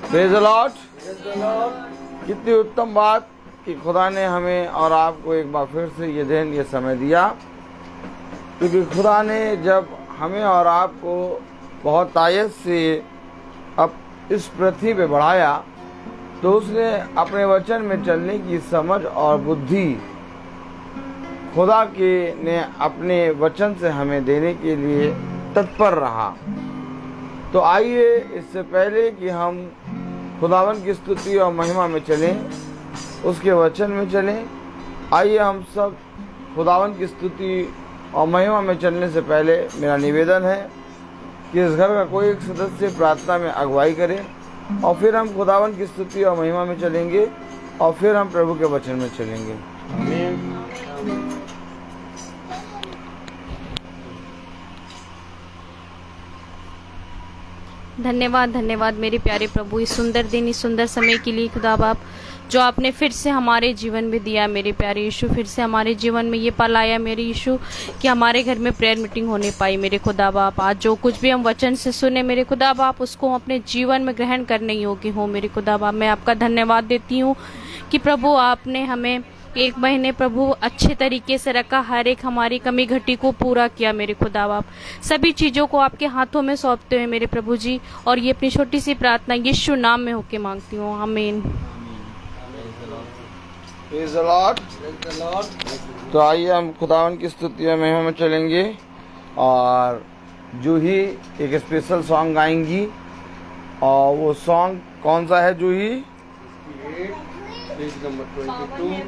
Praise the Lord. कितनी उत्तम बात कि खुदा ने हमें और आपको एक बार फिर से ये दिन ये समय दिया, क्योंकि खुदा ने जब हमें और आपको बहुत तायत से अब इस पृथ्वी पे बढ़ाया तो उसने अपने वचन में चलने की समझ और बुद्धि खुदा के ने अपने वचन से हमें देने के लिए तत्पर रहा। तो आइए इससे पहले कि हम खुदावन की स्तुति और महिमा में चलें, उसके वचन में चलें, आइए हम सब खुदावन की स्तुति और महिमा में चलने से पहले मेरा निवेदन है कि इस घर का कोई एक सदस्य प्रार्थना में अगुवाई करे और फिर हम खुदावन की स्तुति और महिमा में चलेंगे और फिर हम प्रभु के वचन में चलेंगे। आमीन। धन्यवाद धन्यवाद मेरे प्यारे प्रभु, इस सुंदर दिन, इस सुंदर समय के लिए खुदा बाप जो आपने फिर से हमारे जीवन में दिया। मेरे प्यारे यीशु, फिर से हमारे जीवन में ये पल आया मेरे यीशु कि हमारे घर में प्रेयर मीटिंग होने पाई। मेरे खुदा बाप, आज जो कुछ भी हम वचन से सुने मेरे खुदा बाप, उसको हम अपने जीवन में ग्रहण करने योग्य हो। मेरे खुदा बाप, मैं आपका धन्यवाद देती हूँ कि प्रभु आपने हमें एक महीने प्रभु अच्छे तरीके से रखा, हर एक हमारी कमी घटी को पूरा किया। मेरे खुदा बाप, सभी चीज़ों को आपके हाथों में सौंपते हुए मेरे प्रभु जी, और ये अपनी छोटी सी प्रार्थना यीशु नाम में होके मांगती हूँ। आमीन। Praise the Lord. तो आइए हम खुदावन की स्तुति और महिमा में चलेंगे और जूही एक स्पेशल सॉन्ग गाएंगी। और वो सॉन्ग कौन सा है जूही? Page number 22।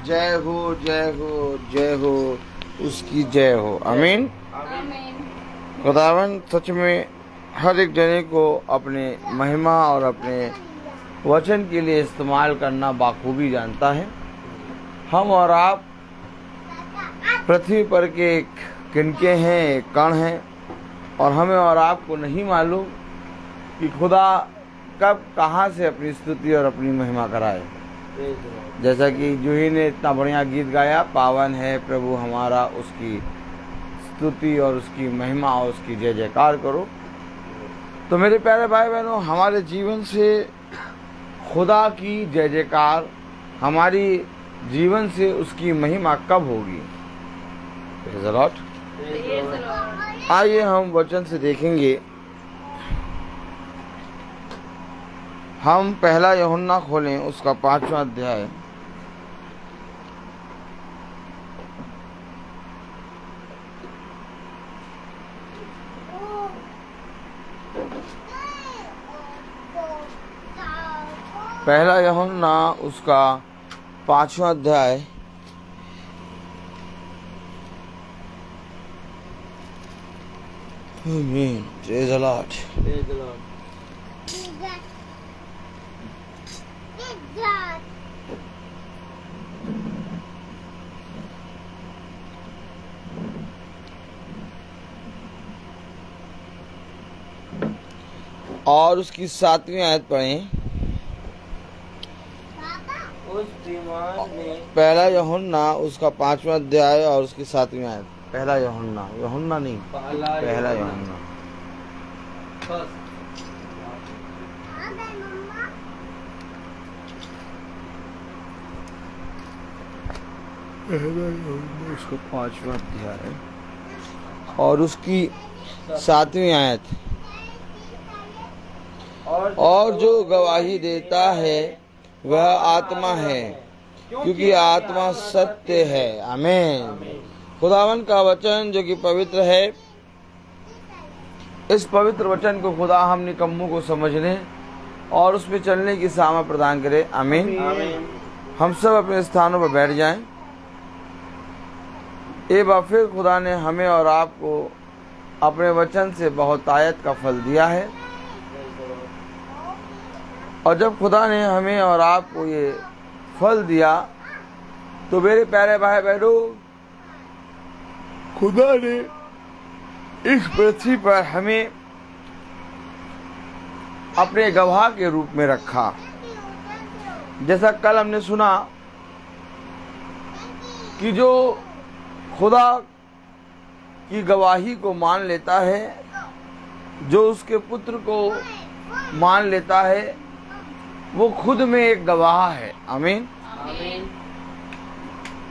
जय हो जय हो जय हो। उसकी जय हो। आमीन। खुदावन सच में हर एक जने को अपने महिमा और अपने वचन के लिए इस्तेमाल करना बाखूबी जानता है। हम और आप पृथ्वी पर के एक किनके हैं, एक कण हैं, और हमें और आपको नहीं मालूम कि खुदा कब कहाँ से अपनी स्तुति और अपनी महिमा कराए। जैसा कि जूही ने इतना बढ़िया गीत गाया, पावन है प्रभु हमारा, उसकी स्तुति और उसकी महिमा और उसकी जय जयकार करो। तो मेरे प्यारे भाई बहनों, हमारे जीवन से खुदा की जय जयकार, हमारी जीवन से उसकी महिमा कब होगी? Praise the Lord। आइए हम वचन से देखेंगे। हम पहला यूहन्ना खोलें, उसका 5वां अध्याय। पहला यूहन्ना उसका 5वां अध्याय आमीन। Praise the Lord. और उसकी 7वीं आयत पढ़ें। पहला यूहन्ना उसका 5वां अध्याय और उसकी 7वीं आयत। पहला यूहन्ना, यूहन्ना नहीं, पहला यूहन्ना। उसका 5वां अध्याय और उसकी 7वीं आयत। और जो गवाही देता है वह आत्मा है, क्योंकि आत्मा सत्य है। आमीन। खुदावन का वचन जो कि पवित्र है, इस पवित्र वचन को खुदा हम निकम्मों को समझने और उसमें चलने की सामर्थ प्रदान करे। आमीन। हम सब अपने स्थानों पर बैठ जाएं। एक बार फिर खुदा ने हमें और आपको अपने वचन से बहुतायत का फल दिया है, और जब खुदा ने हमें और आपको ये फल दिया तो मेरे प्यारे भाई बहनों, खुदा ने इस पृथ्वी पर हमें अपने गवाह के रूप में रखा। जैसा कल हमने सुना कि जो खुदा की गवाही को मान लेता है, जो उसके पुत्र को मान लेता है, वो खुद में एक गवाह है। आमीन।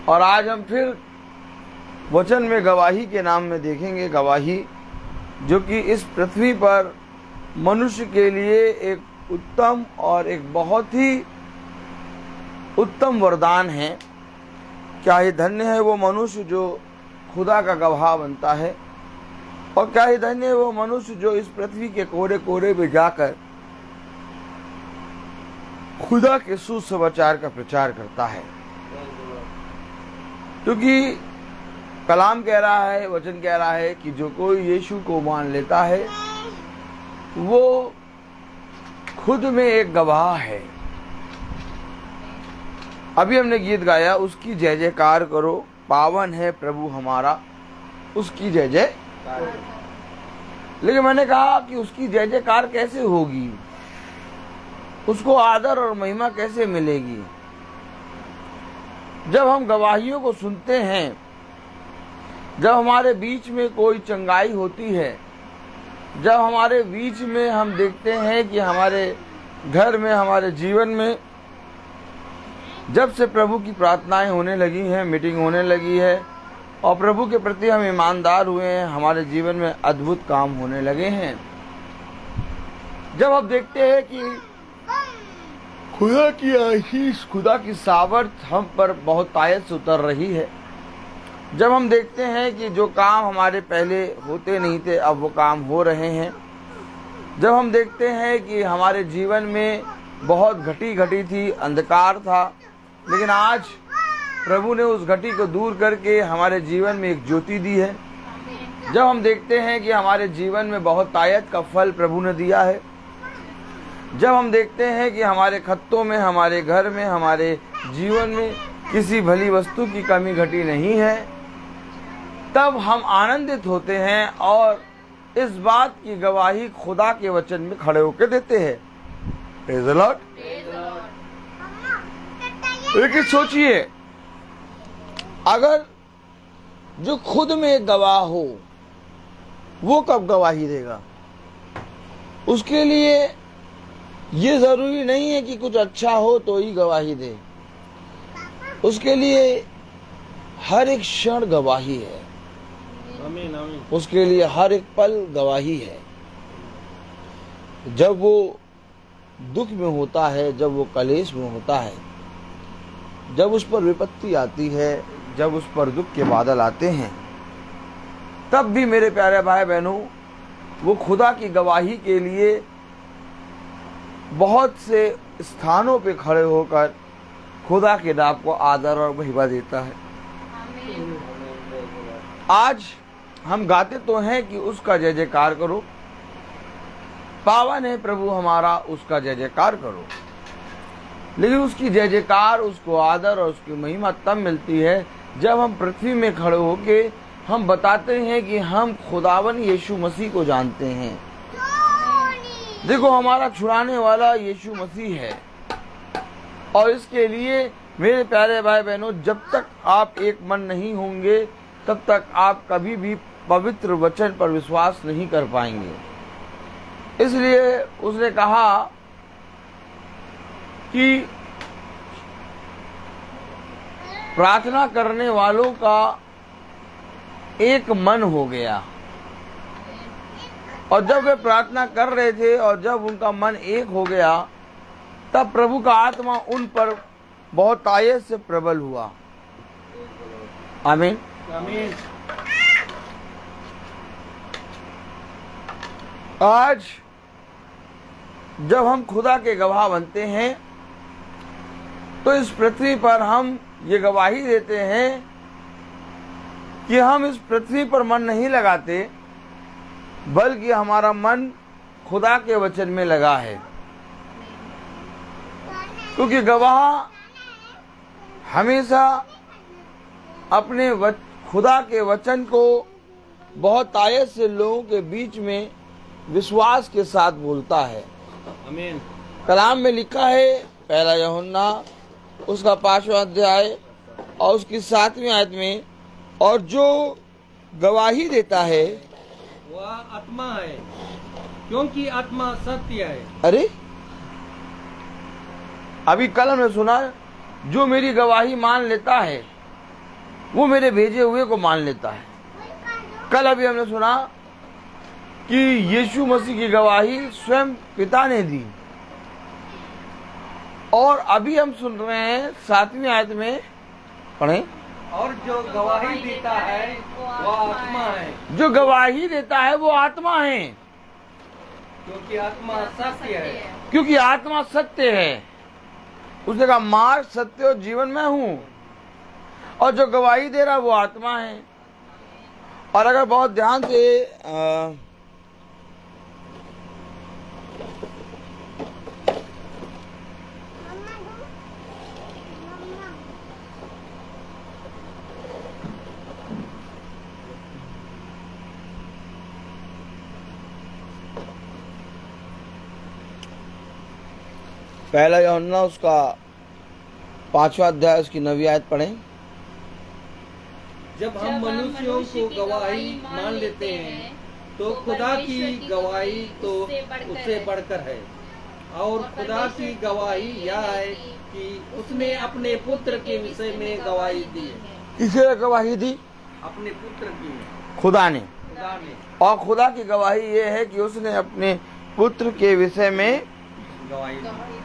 और आज हम फिर वचन में गवाही के नाम में देखेंगे। गवाही जो कि इस पृथ्वी पर मनुष्य के लिए एक उत्तम और एक बहुत ही उत्तम वरदान है। क्या ही धन्य है वो मनुष्य जो खुदा का गवाह बनता है, और क्या ही धन्य है वो मनुष्य जो इस पृथ्वी के कोरे कोरे में जाकर खुदा के सुसमाचार का प्रचार करता है। क्योंकि कलाम कह रहा है, वचन कह रहा है कि जो कोई यीशु को मान लेता है वो खुद में एक गवाह है। अभी हमने गीत गाया, उसकी जय जयकार करो, पावन है प्रभु हमारा, उसकी जय जय। लेकिन मैंने कहा कि उसकी जय जयकार कैसे होगी, उसको आदर और महिमा कैसे मिलेगी? जब हम गवाहियों को सुनते हैं, जब हमारे बीच में कोई चंगाई होती है, जब हमारे बीच में हम देखते हैं कि हमारे घर में, हमारे जीवन में जब से प्रभु की प्रार्थनाएं होने लगी हैं, मीटिंग होने लगी है, और प्रभु के प्रति हम ईमानदार हुए हैं, हमारे जीवन में अद्भुत काम होने लगे हैं। जब हम देखते हैं कि खुदा की आशीष, खुदा की सामर्थ हम पर बहुत तायत से उतर रही है, जब हम देखते हैं कि जो काम हमारे पहले होते नहीं थे अब वो काम हो रहे हैं, जब हम देखते हैं कि हमारे जीवन में बहुत घटी थी, अंधकार था, लेकिन आज प्रभु ने उस घटी को दूर करके हमारे जीवन में एक ज्योति दी है। जब हम देखते हैं कि हमारे जीवन में बहुत आयत का फल प्रभु ने दिया है, जब हम देखते हैं कि हमारे खत्तों में, हमारे घर में, हमारे जीवन में किसी भली वस्तु की कमी घटी नहीं है, तब हम आनंदित होते हैं और इस बात की गवाही खुदा के वचन में खड़े होकर देते हैं। Praise the Lord. लेकिन सोचिए, अगर जो खुद में गवाह हो वो कब गवाही देगा? उसके लिए ये जरूरी नहीं है कि कुछ अच्छा हो तो ही गवाही दे। उसके लिए हर एक क्षण गवाही है। आमीन आमीन। उसके लिए हर एक पल गवाही है। जब वो दुख में होता है, जब वो कलेश में होता है, जब उस पर विपत्ति आती है, जब उस पर दुख के बादल आते हैं, तब भी मेरे प्यारे भाई बहनों, वो खुदा की गवाही के लिए बहुत से स्थानों पे खड़े होकर खुदा के नाम को आदर और महिमा देता है। आज हम गाते तो हैं कि उसका जय जयकार करो, पावन है प्रभु हमारा, उसका जय जयकार करो। लेकिन उसकी जय जयकार, उसको आदर और उसकी महिमा तब मिलती है जब हम पृथ्वी में खड़े होके हम बताते हैं कि हम खुदावन यीशु मसीह को जानते हैं। देखो, हमारा छुड़ाने वाला यीशु मसीह है, और इसके लिए मेरे प्यारे भाई बहनों, जब तक आप एक मन नहीं होंगे तब तक आप कभी भी पवित्र वचन पर विश्वास नहीं कर पाएंगे। इसलिए उसने कहा कि प्रार्थना करने वालों का एक मन हो गया। और जब वे प्रार्थना कर रहे थे और जब उनका मन एक हो गया, तब प्रभु का आत्मा उन पर बहुत आयत से प्रबल हुआ। आमीन आमीन। आज जब हम खुदा के गवाह बनते हैं तो इस पृथ्वी पर हम ये गवाही देते हैं कि हम इस पृथ्वी पर मन नहीं लगाते, बल्कि हमारा मन खुदा के वचन में लगा है। क्योंकि गवाह हमेशा अपने खुदा के वचन को बहुत आयत से लोगों के बीच में विश्वास के साथ बोलता है। आमीन। कलाम में लिखा है, पहला यूहन्ना उसका 5वां अध्याय और उसकी 7वीं आयत में, और जो गवाही देता है वह आत्मा है, क्योंकि आत्मा सत्य है। अरे, अभी कल हमने सुना, जो मेरी गवाही मान लेता है वो मेरे भेजे हुए को मान लेता है। कल अभी हमने सुना कि यीशु मसीह की गवाही स्वयं पिता ने दी, और अभी हम सुन रहे हैं 7वीं आयत में, पढ़ें। और जो गवाही देता है वह आत्मा है। जो गवाही देता है वो आत्मा है, क्योंकि आत्मा सत्य है। क्योंकि आत्मा सत्य है। उसने कहा, मार्ग, सत्य और जीवन मैं हूं, और जो गवाही दे रहा है वो आत्मा है। और अगर बहुत ध्यान से पहला यूहन्ना उसका 5वां अध्याय उसकी 9वीं आयत पढ़ें। जब हम मनुष्यों को गवाही मान लेते हैं तो खुदा की गवाही तो उससे बढ़कर है। और खुदा की गवाही यह है कि उसने अपने पुत्र के विषय में गवाही दी। किसने गवाही दी? अपने पुत्र की, खुदा ने। खुदा ने और खुदा की गवाही ये है कि उसने अपने पुत्र के विषय में गवाही दी।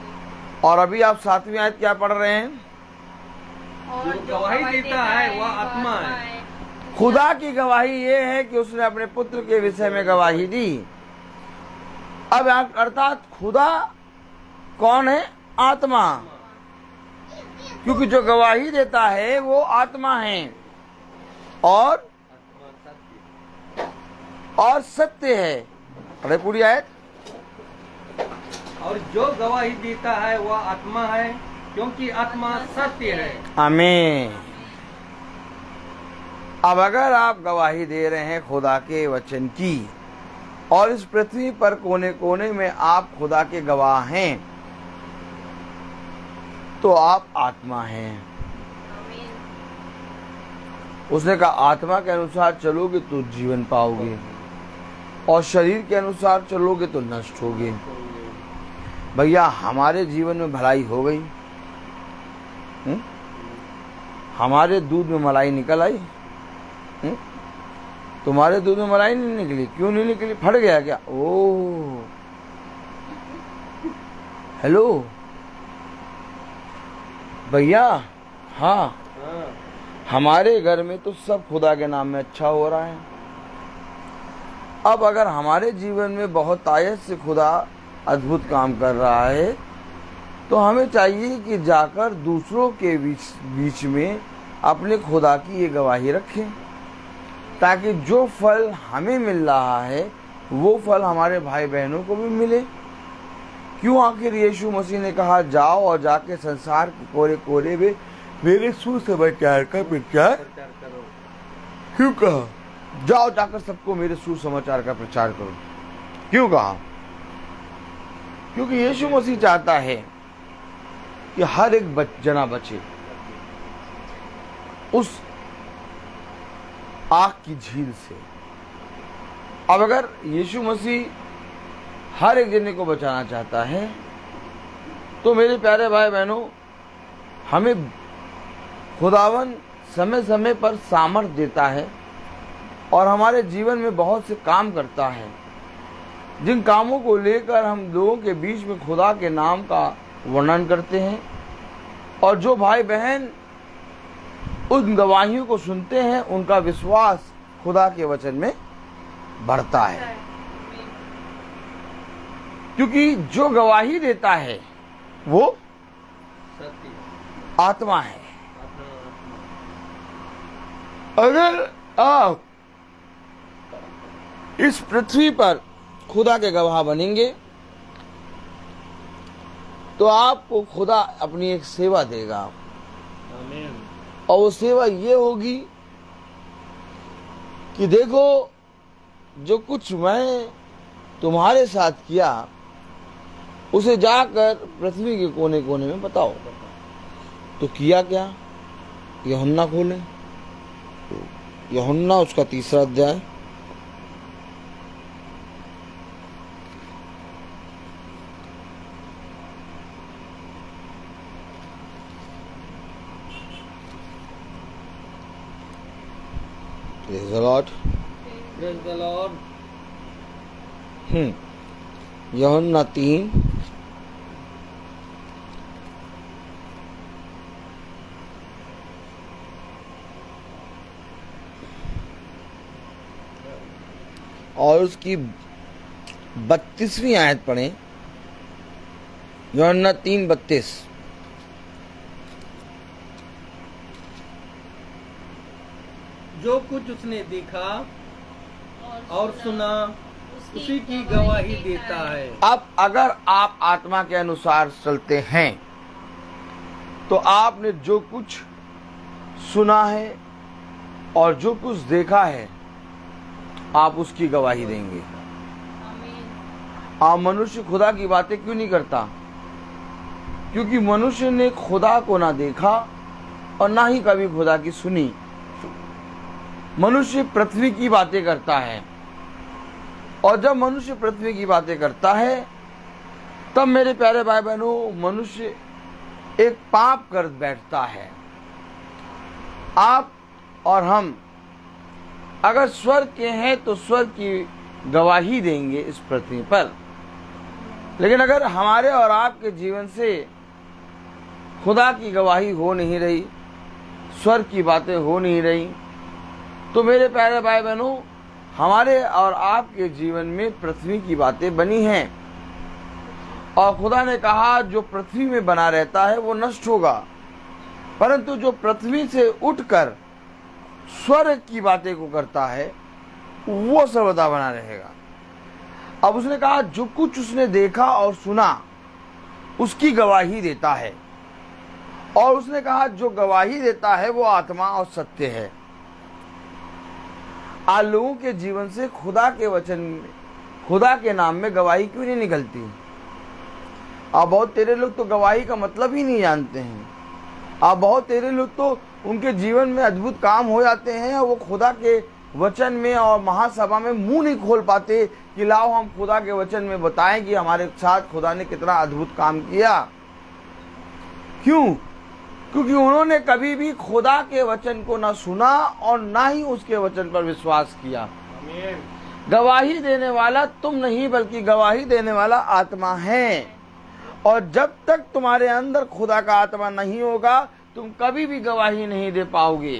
और अभी आप 7वीं आयत क्या पढ़ रहे हैं? जो गवाही देता है वह आत्मा है। खुदा की गवाही ये है कि उसने अपने पुत्र के विषय में गवाही दी। अब अर्थात खुदा कौन है? आत्मा। क्योंकि जो गवाही देता है वो आत्मा है और सत्य है। पढ़े पूरी आयत। और जो गवाही देता है वह आत्मा है, क्योंकि आत्मा सत्य है। आमीन। अब अगर आप गवाही दे रहे हैं खुदा के वचन की और इस पृथ्वी पर कोने कोने में आप खुदा के गवाह हैं, तो आप आत्मा हैं। उसने कहा आत्मा के अनुसार चलोगे तो जीवन पाओगे और शरीर के अनुसार चलोगे तो नष्ट होगे। भैया हमारे जीवन में भलाई हो गई, हमारे दूध में मलाई निकल आई, तुम्हारे दूध में मलाई नहीं निकली। क्यों नहीं निकली? फट गया क्या? ओ हेलो भैया। हाँ, हमारे घर में तो सब खुदा के नाम में अच्छा हो रहा है। अब अगर हमारे जीवन में बहुत आयत से खुदा अद्भुत काम कर रहा है, तो हमें चाहिए कि जाकर दूसरों के बीच में अपने खुदा की ये गवाही रखें, ताकि जो फल हमें मिल रहा है वो फल हमारे भाई बहनों को भी मिले। क्यों आखिर यीशु मसीह ने कहा जाओ और जाके संसार के कोरे कोरे में मेरे सुसमाचार का प्रचार करो। क्यों कहा? जाओ जाकर सबको मेरे सुसमाचार का प्रचार करो। क्यों कहा? क्योंकि यीशु मसीह चाहता है कि हर एक जना बचे उस आग की झील से। अब अगर यीशु मसीह हर एक जने को बचाना चाहता है, तो मेरे प्यारे भाई बहनों, हमें खुदावन समय समय पर सामर्थ देता है और हमारे जीवन में बहुत से काम करता है, जिन कामों को लेकर हम लोगों के बीच में खुदा के नाम का वर्णन करते हैं। और जो भाई बहन उन गवाहियों को सुनते हैं, उनका विश्वास खुदा के वचन में बढ़ता है। क्योंकि जो गवाही देता है वो सत्य आत्मा है। अगर आप इस पृथ्वी पर खुदा के गवाह बनेंगे, तो आपको खुदा अपनी एक सेवा देगा। आमीन। और वो सेवा ये होगी कि देखो, जो कुछ मैं तुम्हारे साथ किया उसे जाकर पृथ्वी के कोने कोने में बताओ। तो किया क्या? यूहन्ना खोलें, यूहन्ना उसका 3रा अध्याय। Praise the Lord. Praise the Lord. यूहन्ना 3 और उसकी 32वीं आयत पढ़ें। यूहन्ना 3:32। जो कुछ उसने देखा और सुना उसी की गवाही देता है। अब अगर आप आत्मा के अनुसार चलते हैं, तो आपने जो कुछ सुना है और जो कुछ देखा है, आप उसकी गवाही देंगे। आप मनुष्य खुदा की बातें क्यों नहीं करता? क्योंकि मनुष्य ने खुदा को ना देखा और ना ही कभी खुदा की सुनी। मनुष्य पृथ्वी की बातें करता है, और जब मनुष्य पृथ्वी की बातें करता है, तब मेरे प्यारे भाई बहनों, मनुष्य एक पाप कर बैठता है। आप और हम अगर स्वर्ग के हैं तो स्वर्ग की गवाही देंगे इस पृथ्वी पर। लेकिन अगर हमारे और आपके जीवन से खुदा की गवाही हो नहीं रही, स्वर्ग की बातें हो नहीं रही, तो मेरे प्यारे भाई बहनों, हमारे और आपके जीवन में पृथ्वी की बातें बनी हैं। और खुदा ने कहा जो पृथ्वी में बना रहता है वो नष्ट होगा, परंतु जो पृथ्वी से उठकर स्वर्ग की बातें को करता है वो सर्वदा बना रहेगा। अब उसने कहा जो कुछ उसने देखा और सुना उसकी गवाही देता है, और उसने कहा जो गवाही देता है वो आत्मा और सत्य है। आज लोगों के जीवन से खुदा के वचन में, खुदा के नाम में गवाही क्यों नहीं निकलती? अब बहुत तेरे लोग तो गवाही का मतलब ही नहीं जानते हैं। अब बहुत तेरे लोग तो उनके जीवन में अद्भुत काम हो जाते हैं और वो खुदा के वचन में और महासभा में मुंह नहीं खोल पाते कि लाओ हम खुदा के वचन में बताएं कि हमारे साथ खुदा ने कितना अद्भुत काम किया। क्यों? क्योंकि उन्होंने कभी भी खुदा के वचन को ना सुना और ना ही उसके वचन पर विश्वास किया। गवाही देने वाला तुम नहीं बल्कि गवाही देने वाला आत्मा है, और जब तक तुम्हारे अंदर खुदा का आत्मा नहीं होगा तुम कभी भी गवाही नहीं दे पाओगे,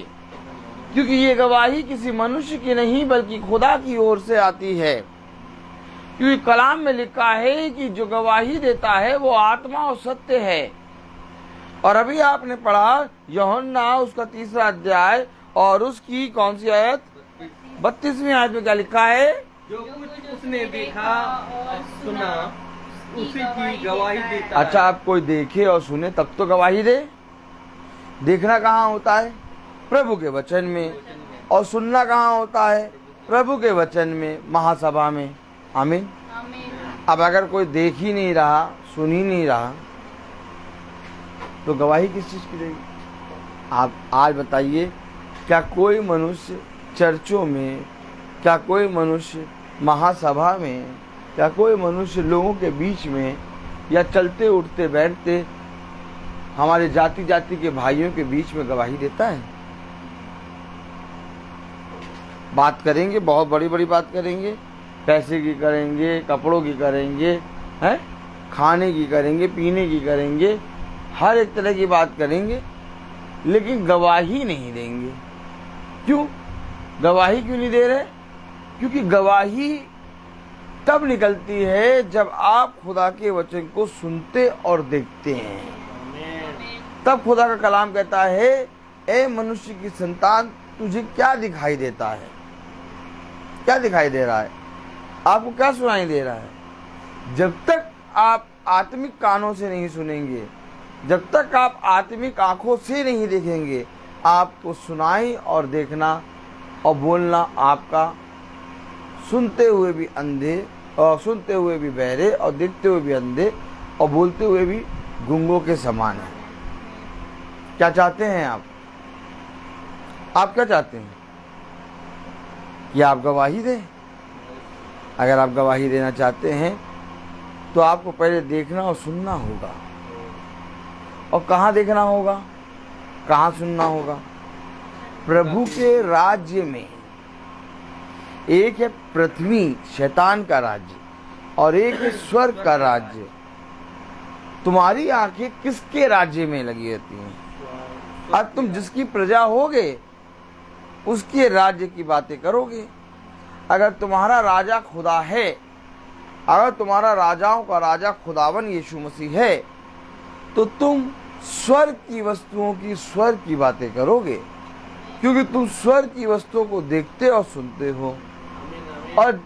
क्योंकि ये गवाही किसी मनुष्य की नहीं बल्कि खुदा की ओर से आती है। क्योंकि कलाम में लिखा है कि जो गवाही देता है वो आत्मा और सत्य है। और अभी आपने पढ़ा यूहन्ना उसका 3रा अध्याय और उसकी कौन सी आयत? 32वीं आयत में क्या लिखा है? जो कुछ उसने देखा और सुना उसी की गवाही देता है। अच्छा, आप कोई देखे और सुने तब तो गवाही दे। देखना कहाँ होता है? प्रभु के वचन में। और सुनना कहाँ होता है? प्रभु के वचन में, महासभा में। आमीन। अब अगर कोई देख ही नहीं रहा, सुन ही नहीं रहा, तो गवाही किस चीज की देगी? आप आज बताइए, क्या कोई मनुष्य चर्चों में, क्या कोई मनुष्य महासभा में, क्या कोई मनुष्य लोगों के बीच में या चलते उठते बैठते हमारे जाति जाति के भाइयों के बीच में गवाही देता है? बात करेंगे, बहुत बड़ी बड़ी बात करेंगे, पैसे की करेंगे, कपड़ों की करेंगे, हैं, खाने की करेंगे, पीने की करेंगे, हर एक तरह की बात करेंगे, लेकिन गवाही नहीं देंगे। क्यों? गवाही क्यों नहीं दे रहे? क्योंकि गवाही तब निकलती है जब आप खुदा के वचन को सुनते और देखते हैं। तब खुदा का कलाम कहता है, ए मनुष्य की संतान, तुझे क्या दिखाई देता है? क्या दिखाई दे रहा है? आपको क्या सुनाई दे रहा है? जब तक आप आत्मिक कानों से नहीं सुनेंगे, जब तक आप आत्मिक आंखों से नहीं देखेंगे, आपको सुनाई और देखना और बोलना आपका सुनते हुए भी अंधे और सुनते हुए भी बहरे और देखते हुए भी अंधे और बोलते हुए भी गूंगों के समान है। क्या चाहते हैं आप? आप क्या चाहते हैं? कि आप गवाही दें? अगर आप गवाही देना चाहते हैं तो आपको पहले देखना और सुनना होगा। और कहाँ देखना होगा, कहाँ सुनना होगा? प्रभु के राज्य में। एक है पृथ्वी, शैतान का राज्य, और एक है स्वर्ग का राज्य। तुम्हारी आंखें किसके राज्य में लगी रहती हैं? आज तुम जिसकी प्रजा होगे उसके राज्य की बातें करोगे। अगर तुम्हारा राजा खुदा है, अगर तुम्हारा राजाओं का राजा खुदावन यीशु मसीह है, तो तुम स्वर्ग की वस्तुओं की, स्वर्ग की बातें करोगे, क्योंकि तुम स्वर्ग की वस्तुओं को देखते और सुनते हो। और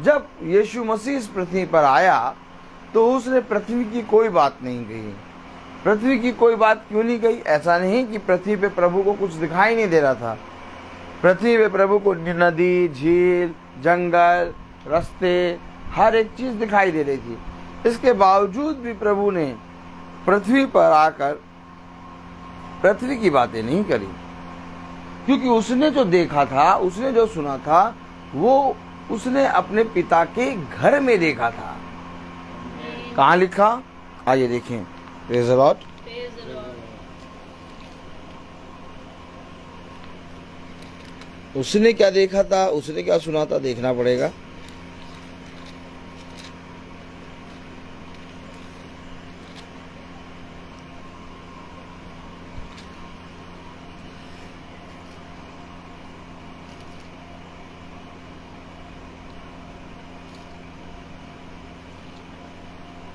जब यीशु मसीह इस पृथ्वी पर आया तो उसने पृथ्वी की कोई बात नहीं कही। पृथ्वी की कोई बात क्यों नहीं कही? ऐसा नहीं कि पृथ्वी पे प्रभु को कुछ दिखाई नहीं दे रहा था। पृथ्वी पे प्रभु को नदी, झील, जंगल, रास्ते, हर एक चीज दिखाई दे रही थी। इसके बावजूद भी प्रभु ने पृथ्वी पर आकर पृथ्वी की बातें नहीं करी, क्योंकि उसने जो देखा था, उसने जो सुना था, वो उसने अपने पिता के घर में देखा था। कहाँ लिखा? आइए देखें। Praise the Lord. उसने क्या देखा था, उसने क्या सुना था, देखना पड़ेगा।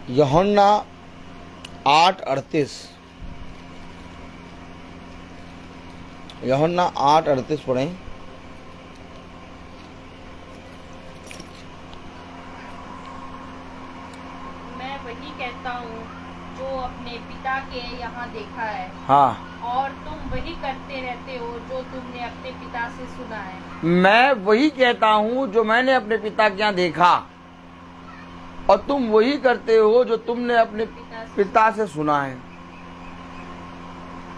यूहन्ना 8:38। यूहन्ना 8:38 पढ़ें। मैं वही कहता हूँ जो अपने पिता के यहाँ देखा है, हाँ, और तुम वही करते रहते हो जो तुमने अपने पिता से सुना है। मैं वही कहता हूँ जो मैंने अपने पिता के यहाँ देखा, और तुम वही करते हो जो तुमने अपने पिता से सुना है।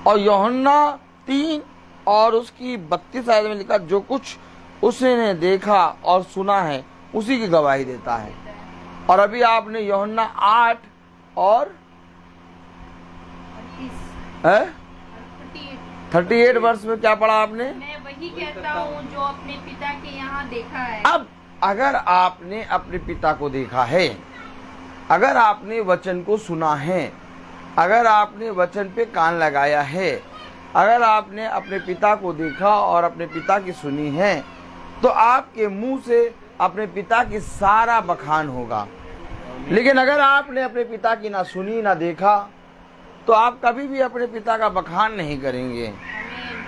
और यूहन्ना 3 और उसकी 32 आयत में लिखा, जो कुछ उसने देखा और सुना है उसी की गवाही देता है। और अभी आपने यूहन्ना 8 और 38 वर्ष में क्या पढ़ा आपने? मैं वही कहता हूँ जो अपने पिता के यहाँ देखा है। अब अगर आपने अपने पिता को देखा है, अगर आपने वचन को सुना है, अगर आपने वचन पे कान लगाया है, अगर आपने अपने पिता को देखा और अपने पिता की सुनी है, तो आपके मुंह से अपने पिता की सारा बखान होगा। लेकिन अगर आपने अपने पिता की ना सुनी ना देखा, तो आप कभी भी अपने पिता का बखान नहीं करेंगे,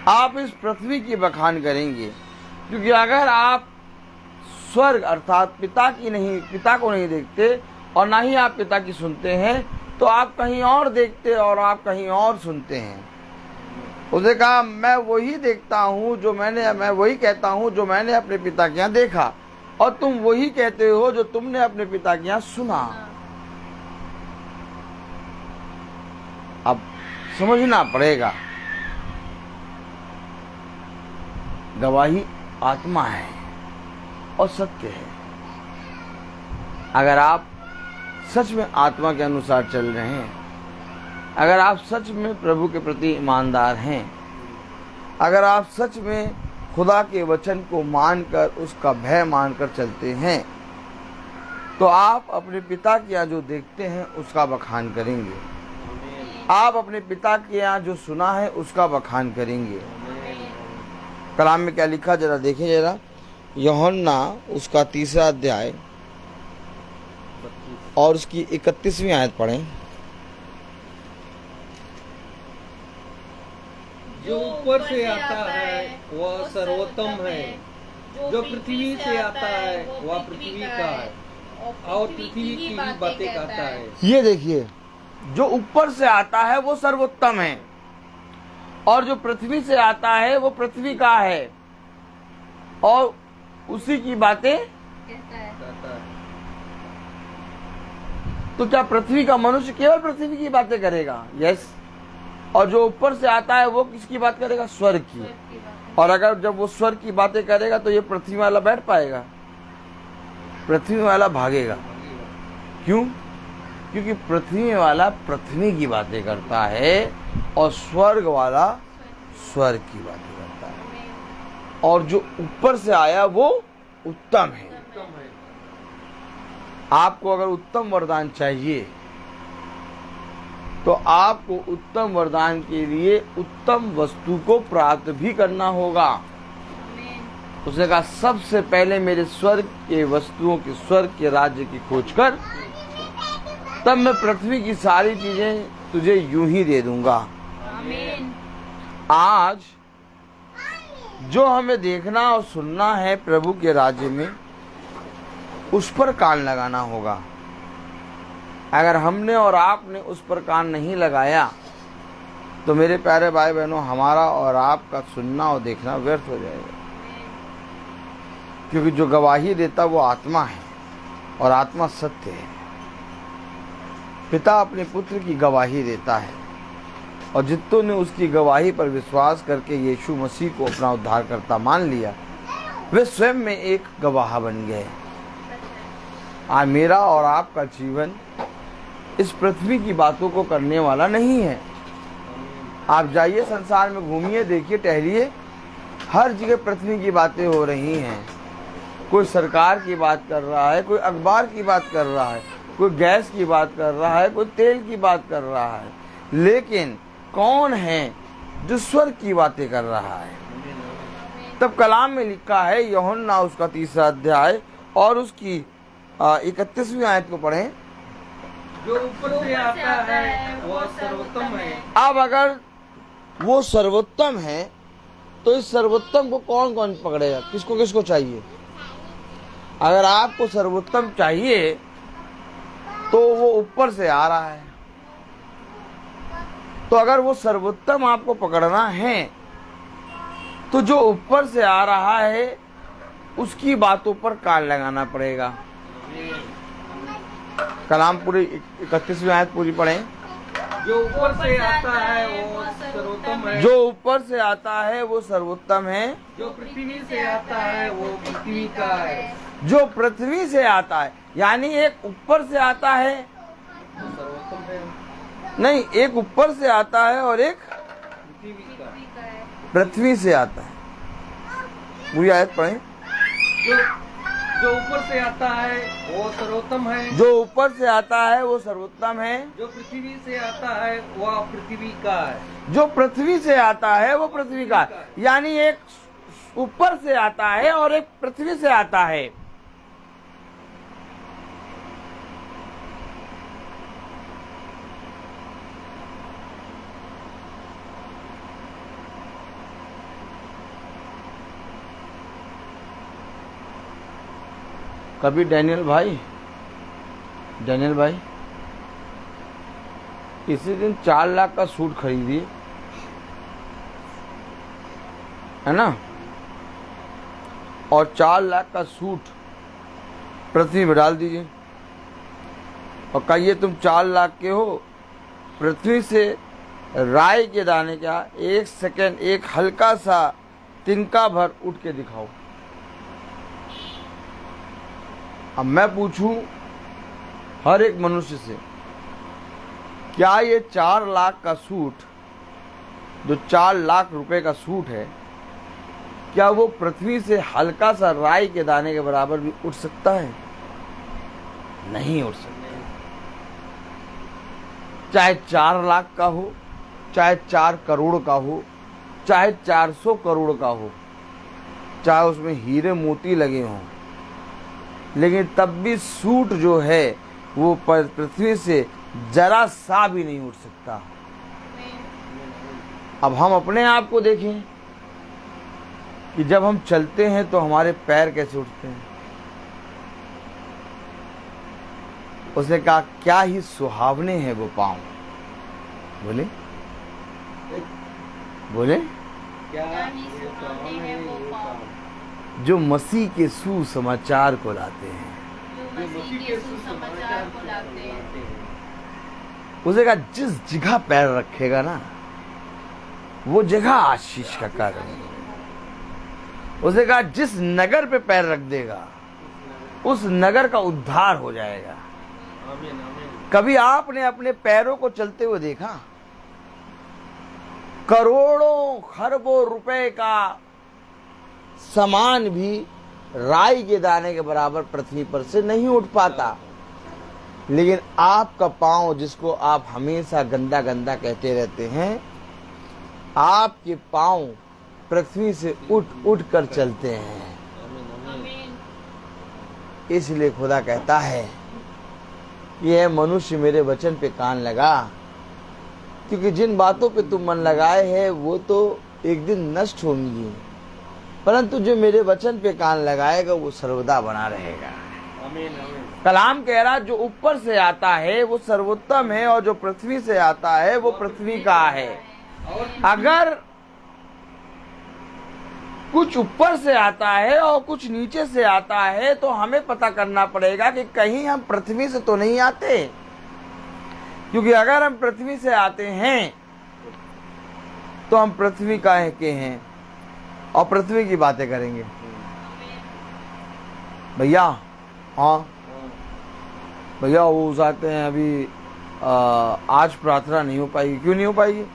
आप इस पृथ्वी की बखान करेंगे। क्योंकि अगर आप स्वर्ग अर्थात पिता को नहीं देखते और ना ही आप पिता की सुनते हैं, तो आप कहीं और देखते और आप कहीं और सुनते हैं। उसने कहा, मैं वही देखता हूँ जो मैं वही कहता हूँ जो मैंने अपने पिता के यहाँ देखा, और तुम वही कहते हो जो तुमने अपने पिता के यहाँ सुना। अब समझना पड़ेगा, गवाही आत्मा है और सत्य है। अगर आप सच में आत्मा के अनुसार चल रहे हैं, अगर आप सच में प्रभु के प्रति ईमानदार हैं, अगर आप सच में खुदा के वचन को मानकर उसका भय मानकर चलते हैं, तो आप अपने पिता के यहाँ जो देखते हैं उसका बखान करेंगे, आप अपने पिता के यहाँ जो सुना है उसका बखान करेंगे। कलाम में क्या लिखा जरा देखें जरा, यूहन्ना उसका 3 अध्याय और उसकी 31वीं आयत पढ़ें। जो ऊपर से आता है वह सर्वोत्तम है, जो पृथ्वी से आता है वह पृथ्वी का है और पृथ्वी की ही बातें करता है। ये देखिए, जो ऊपर से आता है वो सर्वोत्तम है, और जो पृथ्वी से आता है वो पृथ्वी का है और उसी की बातें कहता है। तो क्या पृथ्वी का मनुष्य केवल पृथ्वी की बातें करेगा? यस। और जो ऊपर से आता है वो किसकी बात करेगा? स्वर्ग की। और अगर जब वो स्वर्ग की बातें करेगा तो ये पृथ्वी वाला बैठ पाएगा? पृथ्वी वाला भागेगा। क्यों? क्योंकि पृथ्वी वाला पृथ्वी की बातें करता है और स्वर्ग वाला स्वर्ग की बातें करता है। और जो ऊपर से आया वो उत्तम है। आपको अगर उत्तम वरदान चाहिए तो आपको उत्तम वरदान के लिए उत्तम वस्तु को प्राप्त भी करना होगा। उसने कहा, सबसे पहले मेरे स्वर्ग के वस्तुओं की, स्वर्ग के राज्य की खोज कर, तब मैं पृथ्वी की सारी चीजें तुझे यूं ही दे दूंगा। आमीन। आज जो हमें देखना और सुनना है प्रभु के राज्य में, उस पर कान लगाना होगा। अगर हमने और आपने उस पर कान नहीं लगाया तो मेरे प्यारे भाई बहनों, हमारा और आपका सुनना और देखना व्यर्थ हो जाएगा। क्योंकि जो गवाही देता वो आत्मा है और आत्मा सत्य है। पिता अपने पुत्र की गवाही देता है और जितनों ने उसकी गवाही पर विश्वास करके यीशु मसीह को अपना उद्धारकर्ता मान लिया, वे स्वयं में एक गवाह बन गए। आज मेरा और आपका जीवन इस पृथ्वी की बातों को करने वाला नहीं है। आप जाइए संसार में, घूमिए, देखिए, टहलिए, हर जगह पृथ्वी की बातें हो रही हैं। कोई सरकार की बात कर रहा है, कोई अखबार की बात कर रहा है, कोई गैस की बात कर रहा है, कोई तेल की बात कर रहा है, लेकिन कौन है जो स्वर्ग की बातें कर रहा है? तब कलाम में लिखा है, यूहन्ना उसका 3 अध्याय और उसकी 31वीं आयत को पढ़ें। जो ऊपर से आता है वह सर्वोत्तम है। अब अगर वो सर्वोत्तम है तो इस सर्वोत्तम को कौन कौन पकड़ेगा, किसको किसको चाहिए? अगर आपको सर्वोत्तम चाहिए तो वो ऊपर से आ रहा है, तो अगर वो सर्वोत्तम आपको पकड़ना है तो जो ऊपर से आ रहा है उसकी बातों पर कान लगाना पड़ेगा। कलाम पूरी 31वीं आयत पूरी पढ़ें। जो ऊपर से आता है वो सर्वोत्तम है, जो ऊपर से आता है वो सर्वोत्तम है, जो पृथ्वी से आता है वो पृथ्वी का है। जो पृथ्वी से आता है, यानी एक ऊपर से आता है, वो सर्वोत्तम है, नहीं, एक ऊपर से आता है और एक पृथ्वी का। पृथ्वी से आता है। पूरी आयत पढ़ें। जो ऊपर से आता है वो सर्वोत्तम है, जो ऊपर से आता है वो सर्वोत्तम है, जो पृथ्वी से आता है वह पृथ्वी का है। जो पृथ्वी से आता है वो पृथ्वी का, यानी एक ऊपर से आता है और एक पृथ्वी से आता है। कभी डैनियल भाई इसी दिन 4 लाख का सूट खरीदिए, है ना, और 4 लाख का सूट पृथ्वी में डाल दीजिए और कहिए तुम 4 लाख के हो। पृथ्वी से राई के दाने का 1 सेकंड, एक हल्का सा तिनका भर उठ के दिखाओ। अब मैं पूछूं हर एक मनुष्य से, क्या ये 4 लाख का सूट, जो 4 लाख रुपए का सूट है, क्या वो पृथ्वी से हल्का सा राई के दाने के बराबर भी उठ सकता है? नहीं उठ सकता। चाहे 4 लाख का हो, चाहे 4 करोड़ का हो, चाहे 400 करोड़ का हो, चाहे उसमें हीरे मोती लगे हों, लेकिन तब भी सूट जो है वो पृथ्वी से जरा सा भी नहीं उठ सकता। अब हम अपने आप को देखें कि जब हम चलते हैं तो हमारे पैर कैसे उठते हैं। उसने कहा क्या ही सुहावने हैं वो पांव। बोले क्या ही सुहावने हैं वो पाँव, जो मसीह के सुसमाचार को लाते हैं। जो मसीह के सुसमाचार को लाते हैं। उसे कहा जिस जगह पैर रखेगा ना वो जगह आशीष का कारण है। उसे कहा जिस नगर पे पैर रख देगा उस नगर का उद्धार हो जाएगा। आमीन, आमीन। कभी आपने अपने पैरों को चलते हुए देखा? करोड़ों खरबों रुपए का सामान भी राई के दाने के बराबर पृथ्वी पर से नहीं उठ पाता, लेकिन आपका पांव, जिसको आप हमेशा गंदा गंदा कहते रहते हैं, आपके पांव पृथ्वी से उठ कर चलते हैं। इसलिए खुदा कहता है यह मनुष्य मेरे वचन पे कान लगा, क्योंकि जिन बातों पे तुम मन लगाए हैं वो तो एक दिन नष्ट होंगी, परंतु जो मेरे वचन पे कान लगाएगा वो सर्वदा बना रहेगा। आमीन, आमीन। कलाम कह रहा जो ऊपर से आता है वो सर्वोत्तम है और जो पृथ्वी से आता है वो पृथ्वी का है। अगर कुछ ऊपर से आता है और कुछ नीचे से आता है तो हमें पता करना पड़ेगा कि कहीं हम पृथ्वी से तो नहीं आते, क्योंकि अगर हम पृथ्वी से आते हैं तो हम पृथ्वी का के हैं और पृथ्वी की बातें करेंगे। भैया, हाँ भैया, वो जाते हैं अभी आज प्रार्थना नहीं हो पाएगी। क्यों नहीं हो पाएगी?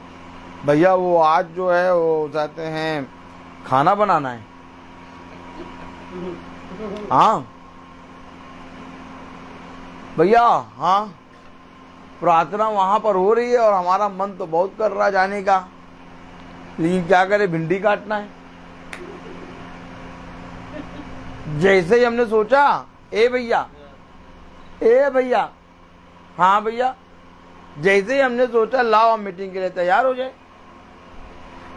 भैया वो आज जो है वो जाते हैं खाना बनाना है। हाँ भैया, हाँ प्रार्थना वहां पर हो रही है और हमारा मन तो बहुत कर रहा जाने का, लेकिन क्या करे, भिंडी काटना है। जैसे ही हमने सोचा ए भैया, हाँ भैया, जैसे ही हमने सोचा लाओ हम मीटिंग के लिए तैयार हो जाए,